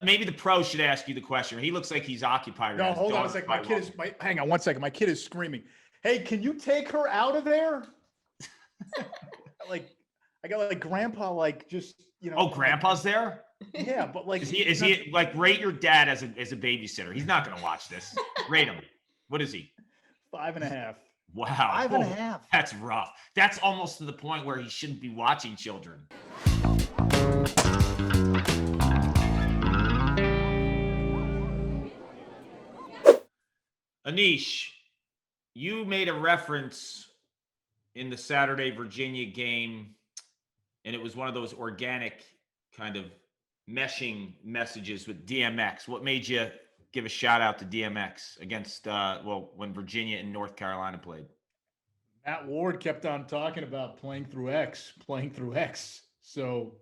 maybe the pro should ask you the question. He looks like he's occupied. No, hold on a second. Hang on one second. My kid is screaming. Hey, can you take her out of there? Like, I got like grandpa, like just, Oh, grandpa's there? Yeah, but like, is he like rate your dad as a babysitter? He's not going to watch this. Rate him. What is he? 5.5. Wow. 5.5. That's rough. That's almost to the point where he shouldn't be watching children. Anish, you made a reference in the Saturday Virginia game, and it was one of those organic kind of meshing messages with DMX. What made you give a shout out to DMX against, when Virginia and North Carolina played? Matt Ward kept on talking about playing through X. So,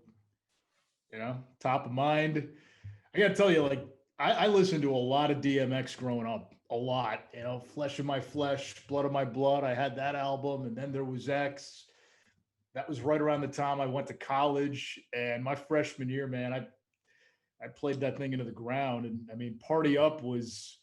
top of mind. I got to tell you, like, I listened to a lot of DMX growing up. A lot, Flesh of My Flesh, Blood of My Blood. I had that album, and then there was X. That was right around the time I went to college, and my freshman year, man, I played that thing into the ground. And I mean, Party Up was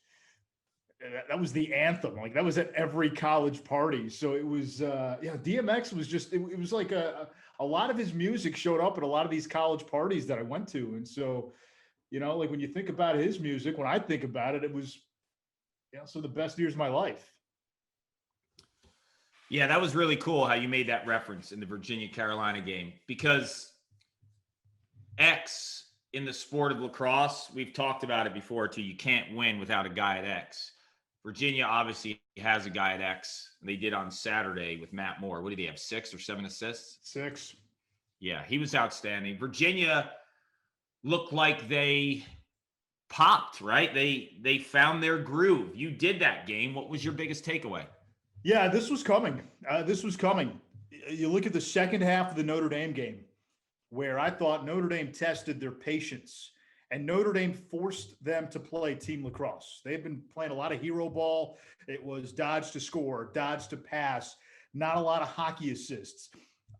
the anthem. Like, that was at every college party. So it was, DMX was just, it was like a lot of his music showed up at a lot of these college parties that I went to. And so, like when you think about his music, when I think about it, it was, so the best years of my life. Yeah, that was really cool how you made that reference in the Virginia-Carolina game, because X in the sport of lacrosse, we've talked about it before too. You can't win without a guy at X. Virginia obviously has a guy at X. They did on Saturday with Matt Moore. What did he have, 6 or 7 assists? 6. Yeah, he was outstanding. Virginia looked like they popped, right? They found their groove. You did that game. What was your biggest takeaway? Yeah, this was coming. You look at the second half of the Notre Dame game, where I thought Notre Dame tested their patience, and Notre Dame forced them to play team lacrosse. They've been playing a lot of hero ball. It was dodge to score, dodge to pass, not a lot of hockey assists.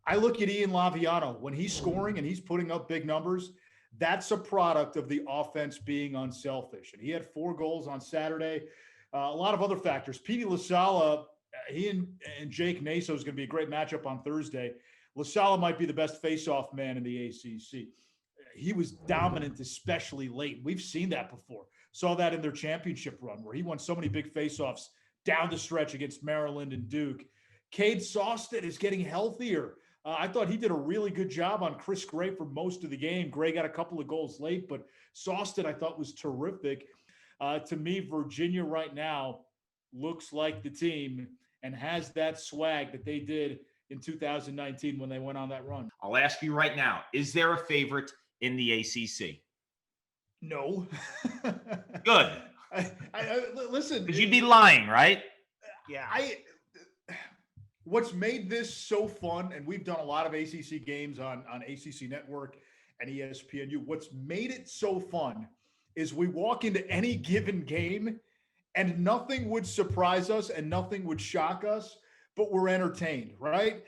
I look at Ian Laviano. When he's scoring and he's putting up big numbers, that's a product of the offense being unselfish. And he had 4 goals on Saturday. A lot of other factors. Petey LaSala, he and Jake Naso is going to be a great matchup on Thursday. LaSala might be the best face-off man in the ACC. He was dominant, especially late. We've seen that before. Saw that in their championship run where he won so many big face-offs down the stretch against Maryland and Duke. Cade Sawsted is getting healthier. I thought he did a really good job on Chris Gray for most of the game. Gray got a couple of goals late, but Sawsted I thought was terrific. To me, Virginia right now looks like the team and has that swag that they did in 2019 when they went on that run. I'll ask you right now, is there a favorite in the ACC? No. Good. Listen. Because you'd be lying, right? Yeah. What's made this so fun, and we've done a lot of ACC games on ACC Network and ESPNU. What's made it so fun is we walk into any given game and nothing would surprise us and nothing would shock us, but we're entertained, right?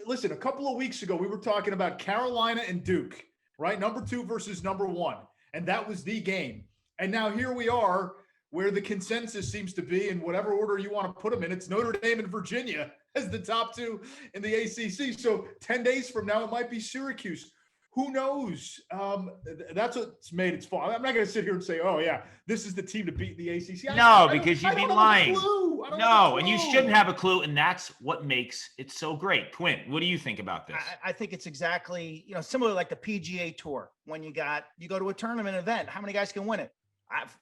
Listen, a couple of weeks ago, we were talking about Carolina and Duke, right? Number 2 versus number 1. And that was the game. And now here we are where the consensus seems to be, in whatever order you want to put them in, it's Notre Dame and Virginia as the top 2 in the ACC. So 10 days from now, it might be Syracuse. Who knows? That's what's made it fun. I'm not going to sit here and say, oh, yeah, this is the team to beat the ACC. Because you'd be lying. No, and you shouldn't have a clue, and that's what makes it so great. Quinn, what do you think about this? I think it's exactly, similar like the PGA Tour. When you go to a tournament event, how many guys can win it?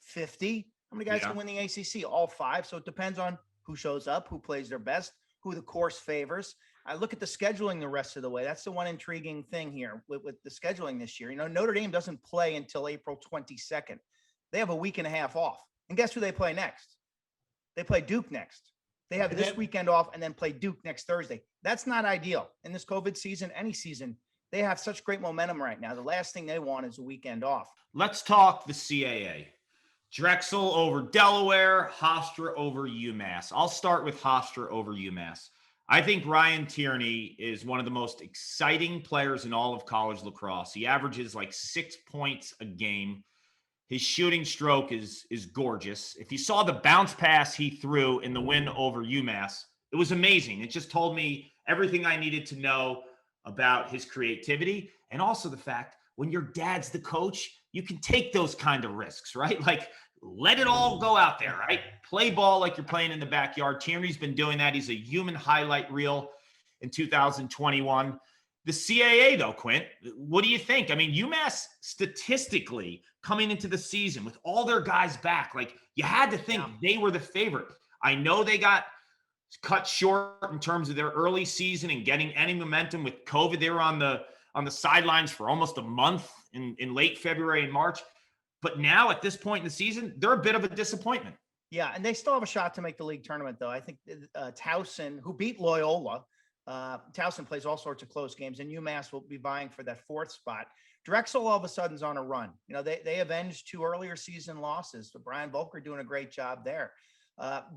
50. How many guys can win the ACC? All 5. So it depends on who shows up, who plays their best, who the course favors. I look at the scheduling the rest of the way. That's the one intriguing thing here with the scheduling this year. Notre Dame doesn't play until April 22nd. They have a week and a half off. And guess who they play next? They play Duke next. They have this weekend off and then play Duke next Thursday. That's not ideal. In this COVID season, any season, they have such great momentum right now. The last thing they want is a weekend off. Let's talk the CAA. Drexel over Delaware, Hofstra over UMass. I'll start with Hofstra over UMass. I think Ryan Tierney is one of the most exciting players in all of college lacrosse. He averages like 6 points a game. His shooting stroke is gorgeous. If you saw the bounce pass he threw in the win over UMass, it was amazing. It just told me everything I needed to know about his creativity, and also the fact when your dad's the coach, you can take those kind of risks, right? Like, let it all go out there, right? Play ball like you're playing in the backyard. Tierney's been doing that. He's a human highlight reel in 2021. The CAA, though, Quint, what do you think? I mean, UMass statistically coming into the season with all their guys back, like, you had to think they were the favorite. I know they got cut short in terms of their early season and getting any momentum with COVID. They were on the sidelines for almost a month in late February and March. But now at this point in the season, they're a bit of a disappointment. Yeah, and they still have a shot to make the league tournament, though. I think Towson, who beat Loyola, Towson plays all sorts of close games, and UMass will be vying for that 4th spot. Drexel all of a sudden's on a run. You know, they avenged 2 earlier season losses. So Brian Volker doing a great job there.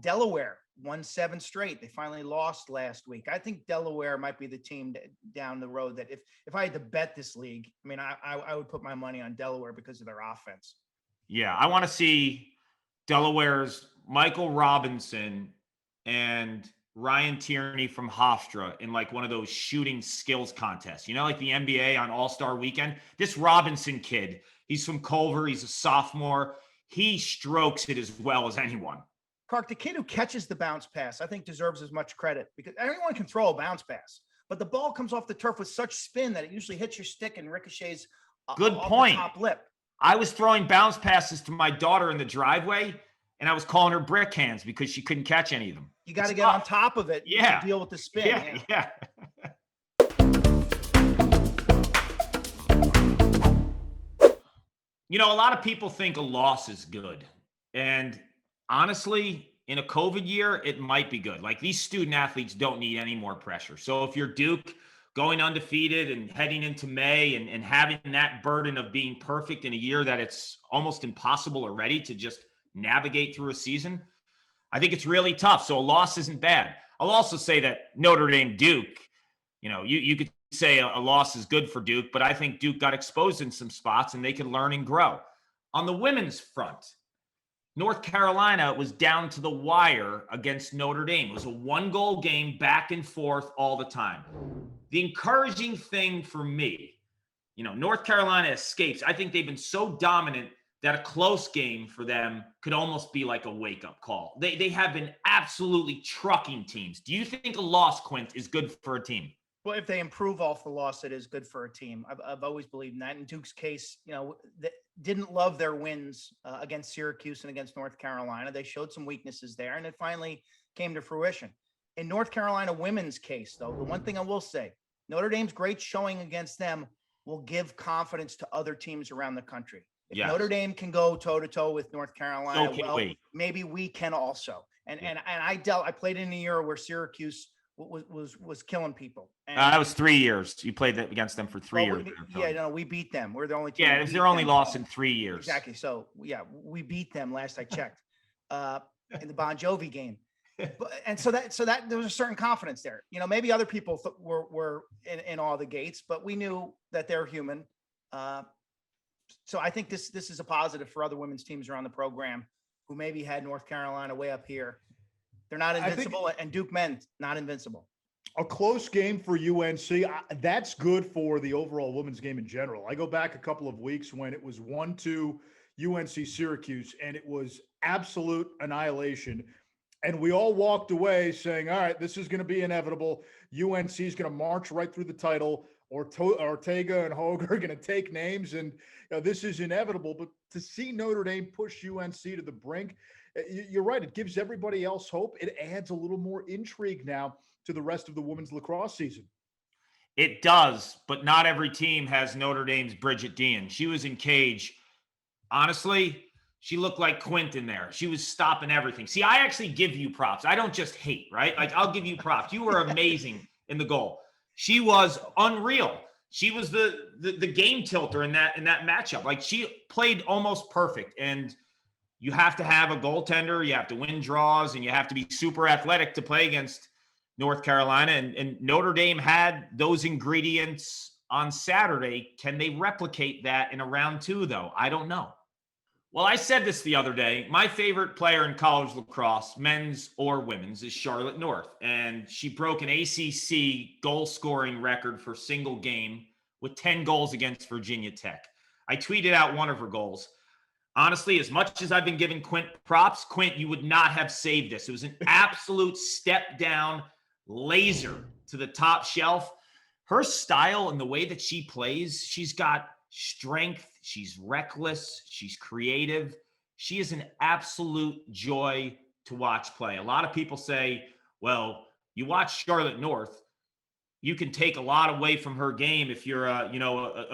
Delaware won 7 straight. They finally lost last week. I think Delaware might be the team down the road that if I had to bet this league, I mean, I would put my money on Delaware because of their offense. Yeah, I want to see Delaware's Michael Robinson and Ryan Tierney from Hofstra in like one of those shooting skills contests, you know, like the NBA on All-Star Weekend. This Robinson kid, he's from Culver. He's a sophomore. He strokes it as well as anyone. Clark, the kid who catches the bounce pass, I think deserves as much credit because anyone can throw a bounce pass, but the ball comes off the turf with such spin that it usually hits your stick and ricochets Good off point. the top lip. I was throwing bounce passes to my daughter in the driveway, and I was calling her brick hands because she couldn't catch any of them. You got to get on top of it to deal with the spin. Yeah. You know, a lot of people think a loss is good. And honestly, in a COVID year, it might be good. Like, these student athletes don't need any more pressure. So if you're Duke going undefeated and heading into May and having that burden of being perfect in a year that it's almost impossible already to just navigate through a season, I think it's really tough. So a loss isn't bad. I'll also say that Notre Dame Duke, you know, you could say a loss is good for Duke, but I think Duke got exposed in some spots and they can learn and grow. On the women's front, North Carolina was down to the wire against Notre Dame. It was a 1-goal game, back and forth all the time. The encouraging thing for me, you know, North Carolina escapes. I think they've been so dominant that a close game for them could almost be like a wake-up call. They have been absolutely trucking teams. Do you think a loss, Quint, is good for a team? Well, if they improve off the loss, it is good for a team. I've always believed in that. In Duke's case, you know, they didn't love their wins against Syracuse and against North Carolina. They showed some weaknesses there, and it finally came to fruition. In North Carolina women's case, though, the one thing I will say, Notre Dame's great showing against them will give confidence to other teams around the country. If Notre Dame can go toe-to-toe with North Carolina, maybe we can also. And I played in a year where Syracuse was killing people. And that was 3 years. You played against them for 3 years. We beat them. We're the only team. Yeah, it was their only loss in 3 years. Exactly. So we beat them last I checked in the Bon Jovi game. So that there was a certain confidence there. You know, maybe other people were in all the gates, but we knew that they're human. So I think this is a positive for other women's teams around the program who maybe had North Carolina way up here. They're not invincible, and Duke men not invincible. A close game for UNC. That's good for the overall women's game in general. I go back a couple of weeks when it was 1-2 UNC Syracuse, and it was absolute annihilation. And we all walked away saying, all right, this is going to be inevitable. UNC is going to march right through the title. Ortega and Hogue are going to take names, and this is inevitable. But to see Notre Dame push UNC to the brink, you're right. It gives everybody else hope. It adds a little more intrigue now to the rest of the women's lacrosse season. It does, but not every team has Notre Dame's Bridget Dean. She was in cage. Honestly, she looked like Quint in there. She was stopping everything. See, I actually give you props. I don't just hate, right? Like, I'll give you props. You were amazing in the goal. She was unreal. She was the game tilter in that matchup. Like, she played almost perfect. And you have to have a goaltender. You have to win draws, and you have to be super athletic to play against North Carolina. And Notre Dame had those ingredients on Saturday. Can they replicate that in a round 2, though? I don't know. Well, I said this the other day. My favorite player in college lacrosse, men's or women's, is Charlotte North. And she broke an ACC goal scoring record for single game with 10 goals against Virginia Tech. I tweeted out one of her goals. Honestly, as much as I've been giving Quint props, Quint, you would not have saved this. It was an absolute step down laser to the top shelf. Her style and the way that she plays, she's got strength. She's reckless. She's creative. She is an absolute joy to watch play. A lot of people say, well, you watch Charlotte North, you can take a lot away from her game if you're a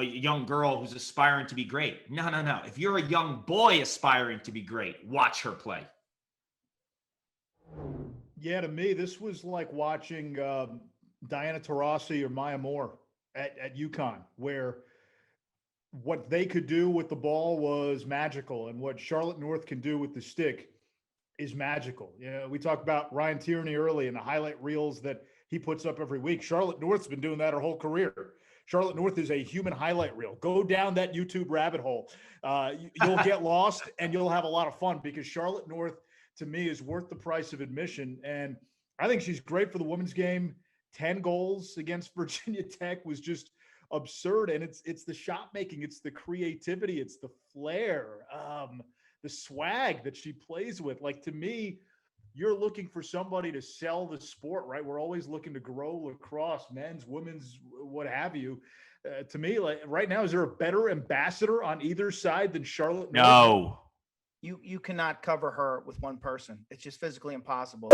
young girl who's aspiring to be great. No. If you're a young boy aspiring to be great, watch her play. Yeah, to me, this was like watching Diana Taurasi or Maya Moore at UConn, where what they could do with the ball was magical, and what Charlotte North can do with the stick is magical. You know, we talked about Ryan Tierney early and the highlight reels that he puts up every week. Charlotte North's been doing that her whole career. Charlotte North is a human highlight reel. Go down that YouTube rabbit hole. You'll get lost and you'll have a lot of fun, because Charlotte North, to me, is worth the price of admission. And I think she's great for the women's game. 10 goals against Virginia Tech was just absurd. And it's the shot making, it's the creativity, it's the flair, the swag that she plays with. Like, to me, you're looking for somebody to sell the sport, right? We're always looking to grow lacrosse, men's, women's, what have you. To me, like right now, is there a better ambassador on either side than Charlotte North? No. You cannot cover her with one person. It's just physically impossible.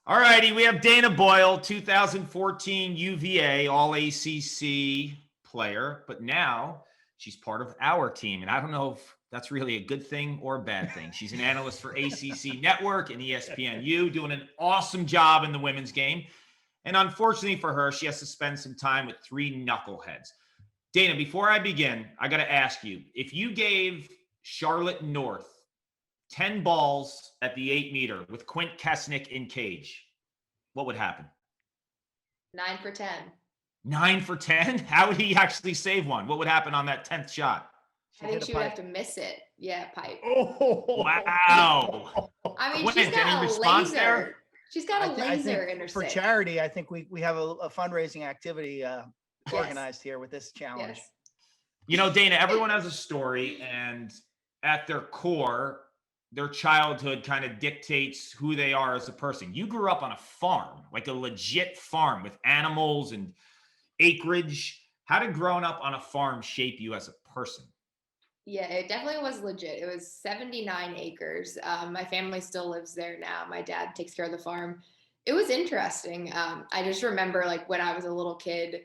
All righty, we have Dana Boyle, 2014 UVA All-ACC player, but now she's part of our team, and I don't know if that's really a good thing or a bad thing. She's an analyst for ACC Network and ESPNU, doing an awesome job in the women's game, and unfortunately for her, she has to spend some time with three knuckleheads. Dana, before I begin, I got to ask you, if you gave Charlotte North 10 balls at the 8-meter with Quint Kesnick in cage, what would happen? 9 for 10. 9 for 10? How would he actually save one? What would happen on that 10th shot? I think she would have to miss it. Yeah, pipe. Oh, wow. I mean, Quint, she's got any a response laser. there? She's got a I laser think in her for stick. charity, I think we have a fundraising activity Yes. organized here with this challenge. Yes. You know, Dana, everyone has a story, and at their core, their childhood kind of dictates who they are as a person. You grew up on a farm, like a legit farm with animals and acreage. How did growing up on a farm shape you as a person? Yeah, it definitely was legit. It was 79 acres. My family still lives there now. My dad takes care of the farm. It was interesting. I just remember, like, when I was a little kid,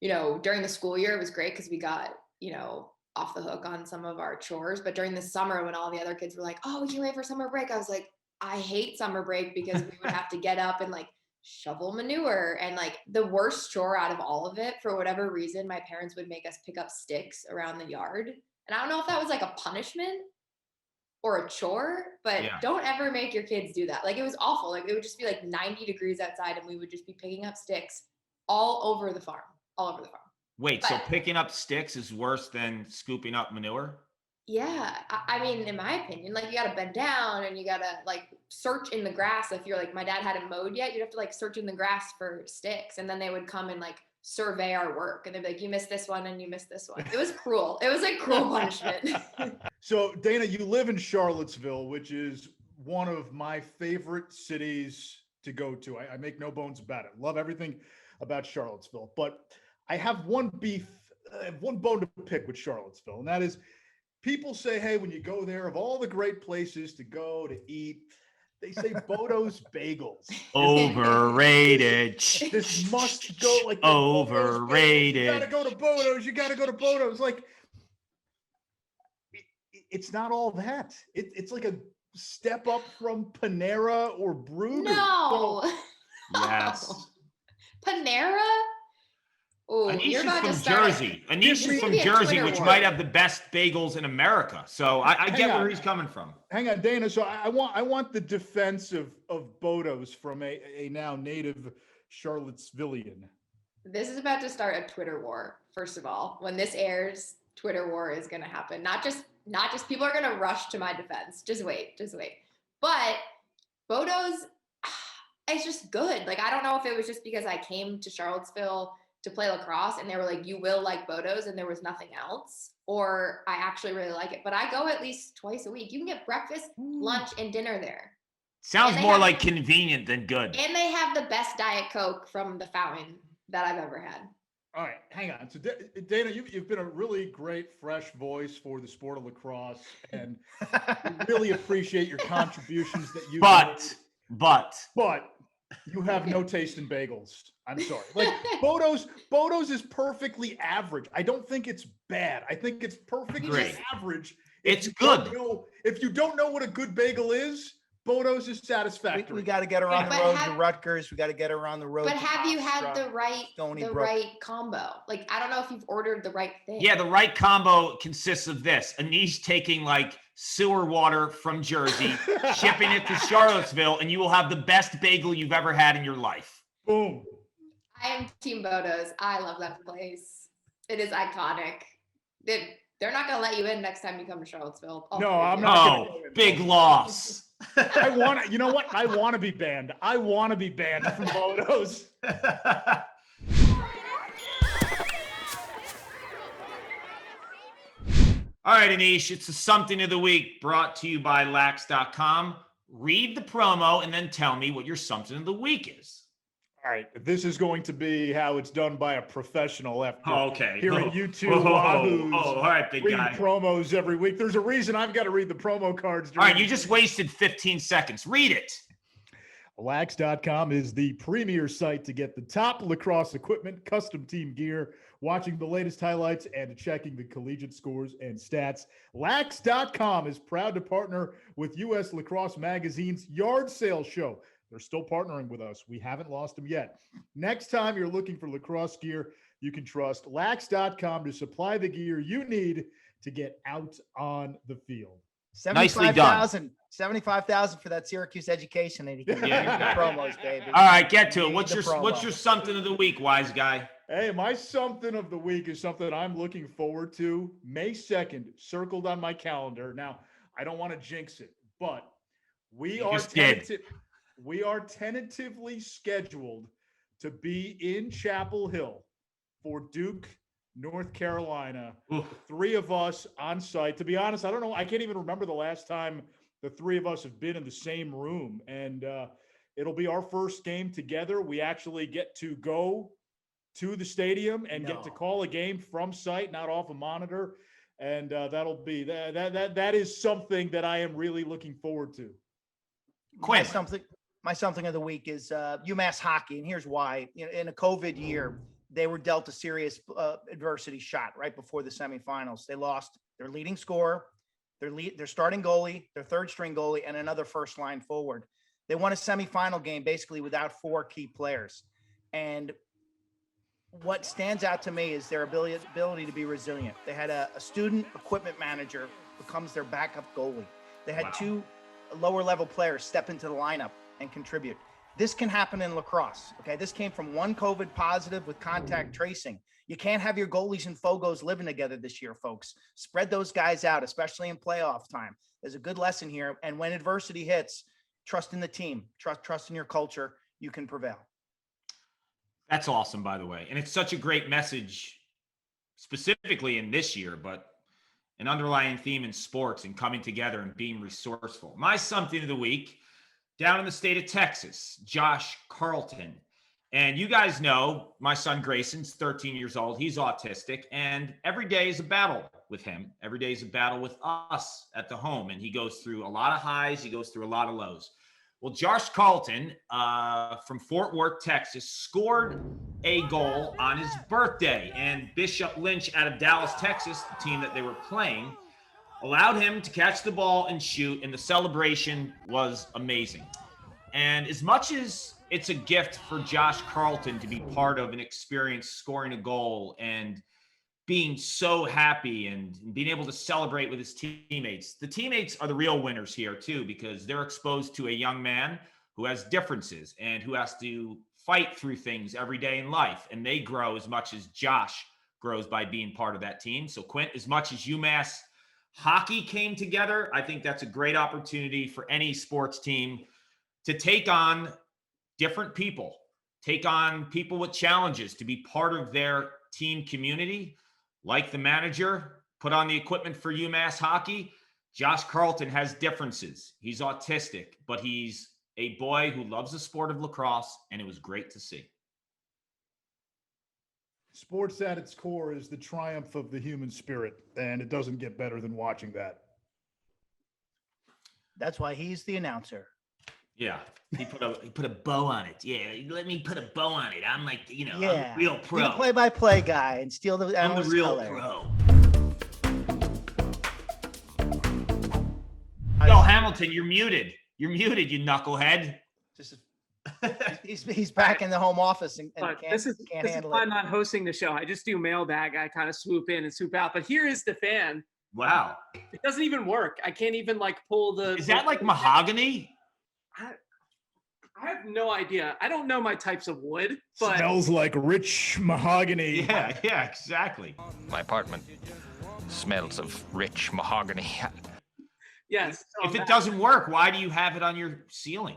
you know, during the school year, it was great because we got, you know, off the hook on some of our chores. But during the summer, when all the other kids were like, oh, we can't wait for summer break, I was like, I hate summer break, because we would have to get up and like shovel manure. And like the worst chore out of all of it, for whatever reason, my parents would make us pick up sticks around the yard. And I don't know if that was like a punishment or a chore, but Yeah. don't ever make your kids do that. Like, it was awful. Like, it would just be like 90 degrees outside and we would just be picking up sticks all over the farm. Wait, so But- picking up sticks is worse than scooping up manure? Yeah. I mean, in my opinion, like, you got to bend down and you got to like search in the grass. If you're like, my dad hadn't mowed yet, you'd have to like search in the grass for sticks. And then they would come and like survey our work. And they'd be like, you missed this one and you missed this one. It was cruel. It was like cruel punishment. So, Dana, you live in Charlottesville, which is one of my favorite cities to go to. I make no bones about it. Love everything about Charlottesville. But I have one bone to pick with Charlottesville, and that is, people say, hey, when you go there, of all the great places to go to eat, they say Bodo's Bagels. Overrated. This must go like Overrated. You gotta go to Bodo's. You gotta go to Bodo's. Like, it's not all that. It's like a step up from Panera or Brugger. No. Yes. Panera? Oh, Anish you're is about to from start. Jersey. Anish is from Maybe a Jersey, Twitter which war. might have the best bagels in America. So I get Hang on. where he's coming from. Hang on, Dana. So I want the defense of Bodo's from a now native Charlottesvillian. This is about to start a Twitter war. First of all, when this airs, Twitter war is going to happen. Not just people are going to rush to my defense. Just wait. But Bodo's, it's just good. Like, I don't know if it was just because I came to Charlottesville to play lacrosse and they were like, you will like Bodo's, and there was nothing else, or I actually really like it. But I go at least twice a week. You can get breakfast, lunch, and dinner there. Sounds more like convenient than good. And they have the best Diet Coke from the fountain that I've ever had. All right, hang on. So, Dana, you've been a really great, fresh voice for the sport of lacrosse, and we really appreciate your contributions that you made. But you have no taste in bagels. I'm sorry. Like, Bodo's is perfectly average. I don't think it's bad. I think it's perfectly average. It's good. If you don't know what a good bagel is, Bodo's is satisfactory. We got to get her on the road to Rutgers. We got to get her on the road. But have you had the right combo? Like, I don't know if you've ordered the right thing. Yeah, the right combo consists of this: ANISH taking like sewer water from Jersey, shipping it to Charlottesville, and you will have the best bagel you've ever had in your life. Boom. I am Team Bodo's. I love that place. It is iconic. They're not going to let you in next time you come to Charlottesville. No, I'm not. Oh, big loss. You know what? I want to be banned. I want to be banned from Bodo's. All right, Anish, it's the something of the week brought to you by Lax.com. Read the promo and then tell me what your something of the week is. All right, this is going to be how it's done by a professional after okay. hearing you two wahoos all right, big read guy. promos every week. There's a reason I've got to read the promo cards. All right, you just wasted 15 seconds. Read it. Lax.com is the premier site to get the top lacrosse equipment, custom team gear, watching the latest highlights, and checking the collegiate scores and stats. Lax.com is proud to partner with U.S. Lacrosse Magazine's Yard Sale Show. They're still partnering with us. We haven't lost them yet. Next time you're looking for lacrosse gear, you can trust Lax.com to supply the gear you need to get out on the field. Nicely done. 75,000 for that Syracuse education, and you can use the promos, baby. All right, get to it. What's your something of the week, wise guy? Hey, my something of the week is something I'm looking forward to. May 2nd, circled on my calendar. Now, I don't want to jinx it, but we are tentatively scheduled to be in Chapel Hill for Duke, North Carolina. The three of us on site. To be honest, I don't know. I can't even remember the last time the three of us have been in the same room. And it'll be our first game together. We actually get to go to the stadium and get to call a game from site, not off a monitor. And that'll be that is something that I am really looking forward to. My something of the week is UMass hockey, and here's why. In a COVID year, they were dealt a serious adversity shot right before the semifinals. They lost their leading scorer, their starting goalie, their third string goalie, and another first line forward. They won a semifinal game basically without four key players. And what stands out to me is their ability to be resilient. They had a student equipment manager becomes their backup goalie. They had two lower level players step into the lineup and contribute. This can happen in lacrosse. Okay. This came from one COVID positive with contact tracing. You can't have your goalies and Fogos living together this year, folks. Spread those guys out, especially in playoff time. There's a good lesson here. And when adversity hits, trust in the team, trust in your culture. You can prevail. That's awesome, by the way. And it's such a great message, specifically in this year, but an underlying theme in sports and coming together and being resourceful. My something of the week, down in the state of Texas, Josh Carlton. And you guys know my son Grayson's 13 years old. He's autistic, and every day is a battle with him. Every day is a battle with us at the home, and he goes through a lot of highs. He goes through a lot of lows. Well, Josh Carlton from Fort Worth, Texas, scored a goal on his birthday, and Bishop Lynch out of Dallas, Texas, the team that they were playing, allowed him to catch the ball and shoot, and the celebration was amazing. And as much as it's a gift for Josh Carlton to be part of an experience scoring a goal and being so happy and being able to celebrate with his teammates, the teammates are the real winners here too, because they're exposed to a young man who has differences and who has to fight through things every day in life, and they grow as much as Josh grows by being part of that team. So Quint, as much as UMass hockey came together, I think that's a great opportunity for any sports team to take on different people, take on people with challenges, to be part of their team community, like the manager put on the equipment for UMass hockey. Josh Carlton has differences. He's autistic, but he's a boy who loves the sport of lacrosse, and it was great to see. Sports at its core is the triumph of the human spirit, and it doesn't get better than watching that. That's why he's the announcer. Yeah, he put a bow on it. Yeah, let me put a bow on it. I'm like, Yeah. I'm a real Be pro. the play-by-play guy and steal the I'm the analyst real color. pro. Yo, Hamilton, you're muted. You're muted, you knucklehead. Just he's back in the home office and Look, can't this is handle why it. I'm not hosting the show. I just do mailbag. I kind of swoop in and swoop out. But here is the fan. Wow. It doesn't even work. I can't even like pull the. Is that like mahogany? I have no idea. I don't know my types of wood, but Smells like rich mahogany. Yeah, exactly. My apartment smells of rich mahogany. yes. so If it that- doesn't work, why do you have it on your ceiling?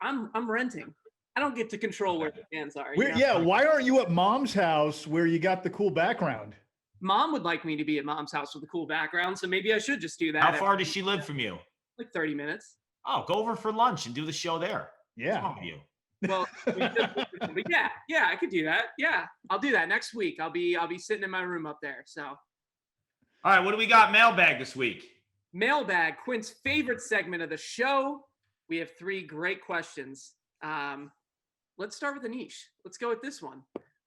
I'm renting. I don't get to control where the fans are. you Where, know? yeah, why aren't you at mom's house where you got the cool background? Mom would like me to be at mom's house with a cool background, so maybe I should just do that. How far does she live from you? Like 30 minutes. Oh, go over for lunch and do the show there. What's Yeah. wrong with you? Well, but yeah, I could do that. Yeah, I'll do that next week. I'll be sitting in my room up there. So, All right, what do we got mailbag this week? mailbag, Quint's favorite segment of the show. We have 3 great questions. Let's start with ANISH. Let's go with this one.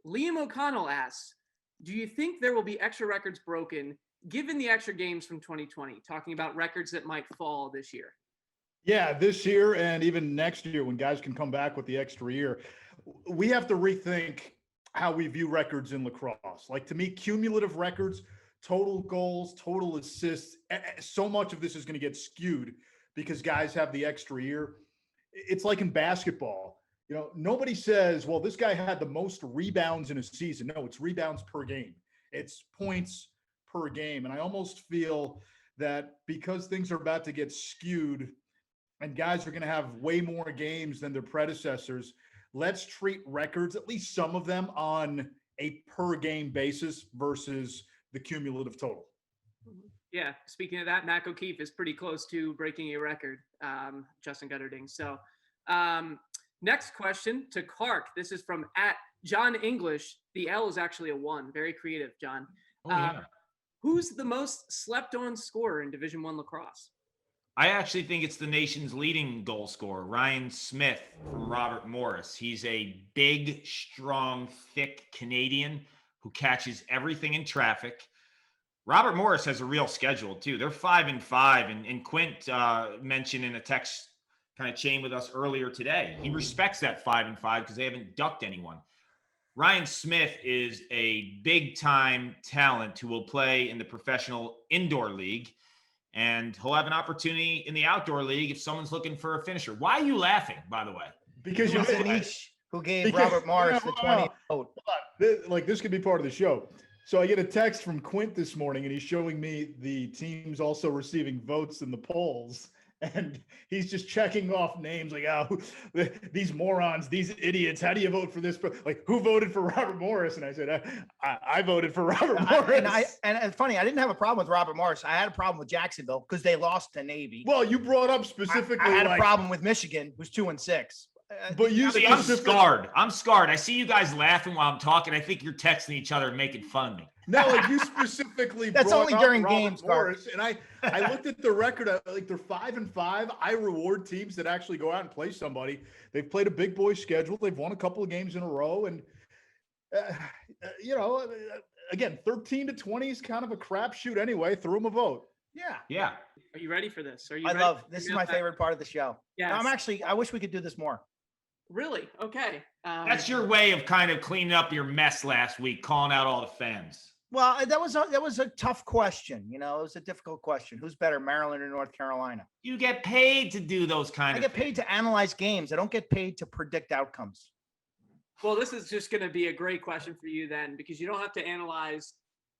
Liam O'Connell asks, do you think there will be extra records broken given the extra games from 2020? Talking about records that might fall this year. Yeah, this year and even next year when guys can come back with the extra year, we have to rethink how we view records in lacrosse. Like, to me, cumulative records, total goals, total assists, so much of this is going to get skewed because guys have the extra year. It's like in basketball. Nobody says, well, this guy had the most rebounds in a season. No, it's rebounds per game. It's points per game. And I almost feel that because things are about to get skewed and guys are going to have way more games than their predecessors, let's treat records, at least some of them, on a per game basis versus the cumulative total. Yeah, speaking of that, Mac O'Keefe is pretty close to breaking a record, Justin Gutterding. So next question to Clark. This is from @John English. The L is actually a 1. Very creative, John. Oh, yeah. Who's the most slept on scorer in Division I lacrosse? I actually think it's the nation's leading goal scorer, Ryan Smith from Robert Morris. He's a big, strong, thick Canadian who catches everything in traffic. Robert Morris has a real schedule too. They're 5-5, and Quint mentioned in a text kind of chain with us earlier today. He respects that 5-5 because they haven't ducked anyone. Ryan Smith is a big-time talent who will play in the professional indoor league, and he'll have an opportunity in the outdoor league if someone's looking for a finisher. Why are you laughing, by the way? Because It was ANISH who gave Robert Morris the 20 vote. This could be part of the show. So I get a text from Quint this morning, and he's showing me the teams also receiving votes in the polls. And he's just checking off names like, oh, these morons, these idiots. How do you vote for this? Like, who voted for Robert Morris? And I said, I voted for Robert Morris. And funny, I didn't have a problem with Robert Morris. I had a problem with Jacksonville because they lost to Navy. Well, you brought up specifically. I had a problem with Michigan, who's 2-6. But you See, I'm scarred. I'm scarred. I see you guys laughing while I'm talking. I think you're texting each other and making fun of me. No, like you specifically. That's brought only up during Robert games, Morris, and I looked at the record. Like, they're 5-5. I reward teams that actually go out and play somebody. They've played a big boy schedule. They've won a couple of games in a row, and again, 13-20 is kind of a crapshoot anyway. Throw them a vote. Yeah. Are you ready for this? Are you? I ready love for this. the Is my mailbag? favorite part of the show. Yeah. I wish we could do this more. Really? Okay. That's your way of kind of cleaning up your mess last week, calling out all the fans. Well, that was a tough question. It was a difficult question. Who's better, Maryland or North Carolina? You get paid to do those kind I of get things. paid to analyze games. I don't get paid to predict outcomes. Well, this is just going to be a great question for you then, because you don't have to analyze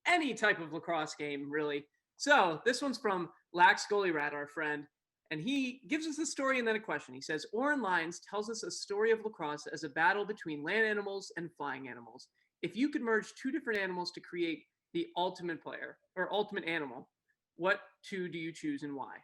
any type of lacrosse game, really. So this one's from Lax Goalie Rat, our friend, and he gives us a story and then a question. He says, Oren Lyons tells us a story of lacrosse as a battle between land animals and flying animals. If you could merge two different animals to create the ultimate player or ultimate animal, what two do you choose and why?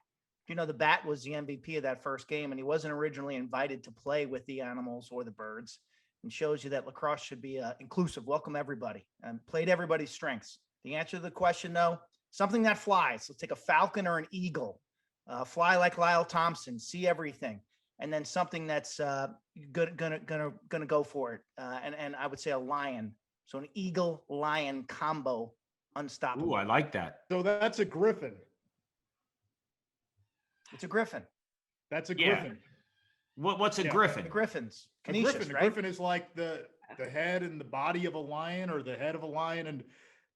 You know, the bat was the MVP of that first game, and he wasn't originally invited to play with the animals or the birds. And shows you that lacrosse should be inclusive, welcome everybody, and play to everybody's strengths. The answer to the question, though, something that flies. Let's take a falcon or an eagle, fly like Lyle Thompson, see everything, and then something that's gonna go for it. And I would say a lion. So an eagle lion combo, unstoppable. Ooh, I like that. So that's a griffin. It's a griffin. That's a Yeah. griffin. What's a Yeah. griffin? The griffins. A Canisius, griffin. A right? griffin is like the head and the body of a lion, or the head of a lion and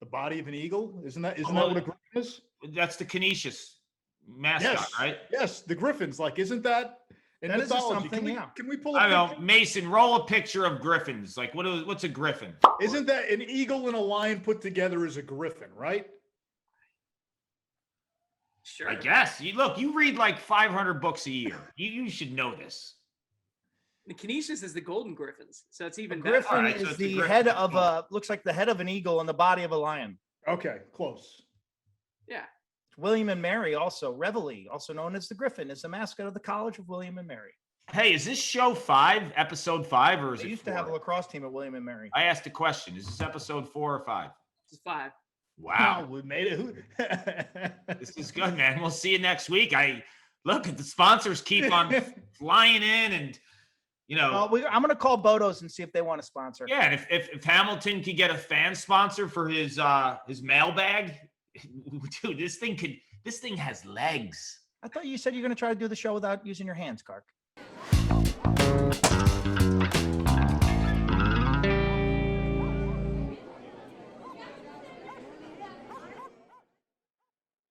the body of an eagle. Isn't that what a griffin is? That's the Canisius mascot, Yes. right? Yes, the griffins. Like, isn't that in That is mythology? something, yeah. Can we pull a I don't know. picture? Mason, roll a picture of griffins. Like, what's a griffin? Isn't that an eagle and a lion put together as a griffin, right? Sure. I guess. You read like 500 books a year. You should know this. The Canisius is the Golden Griffins, so it's A even better. griffin Alright, so is it's a the griffin. head of looks like the head of an eagle and the body of a lion. Okay, close. Yeah. William and Mary, also Reveille, also known as the Griffin, is the mascot of the College of William and Mary. Hey, is this show 5, episode 5, or is They it used 4? to have a lacrosse team at William and Mary. I asked a question. Is this episode 4 or 5? It's 5. Wow. We made it. This is good, man. We'll see you next week. Look, the sponsors keep on flying in, and I'm going to call Bodo's and see if they want to sponsor. yeah. And if Hamilton could get a fan sponsor for his mailbag, dude, this thing has legs. I thought you said you're going to try to do the show without using your hands, Kark.